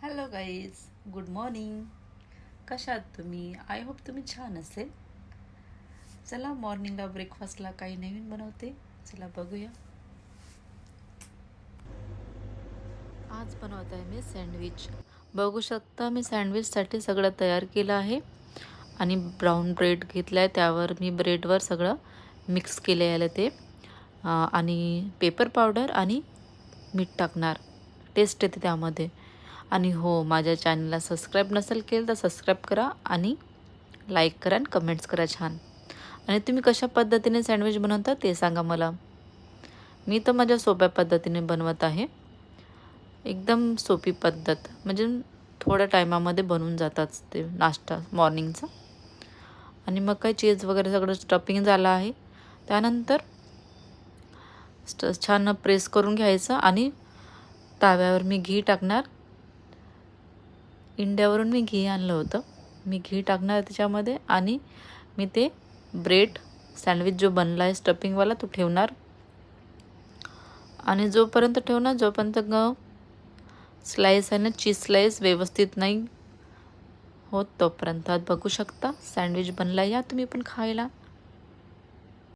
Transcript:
Hello guys, good morning. कशा आहात तुम्ही? आय होप तुम्ही छान असेल. चला मॉर्निंगला ब्रेकफास्टला काही नवीन बनवते. चला बघूया. आज बनवत आहे मी सँडविच. बघू शकता मी सँडविचसाठी सगळं तयार केलं आहे आणि ब्राऊन ब्रेड घेतला आहे. त्यावर मी ब्रेडवर सगळं मिक्स केले आहे ते आणि पेपर पावडर आणि मीठ टाकणार. टेस्ट येते त्यामध्ये. आणि हो, माझ्या चॅनलला सबस्क्राईब नसेल केलं तर सबस्क्राईब करा आणि लाईक करा आणि कमेंट्स करा छान. आणि तुम्ही कशा पद्धतीने सँडविच बनवता ते सांगा मला. मी तर माझ्या सोप्या पद्धतीने बनवत आहे. एकदम सोपी पद्धत, म्हणजे थोड्या टायमामध्ये बनवून जातात ते नाश्ता मॉर्निंगचा. आणि मग काय चीज वगैरे सगळं स्टफिंग झालं आहे. त्यानंतर छान प्रेस करून घ्यायचं आणि तव्यावर मी घी टाकणार. इंडियावरून मी घी आणलं होतं. मी घी टाकणार त्याच्यामध्ये आणि मी ते ब्रेड सँडविच जो बनला आहे स्टफिंगवाला तो ठेवणार. आणि जोपर्यंत स्लाइस आहे ना, चीज स्लाइस व्यवस्थित नाही होत तोपर्यंत. बघू शकता सँडविच बनला. या तुम्ही पण खायला.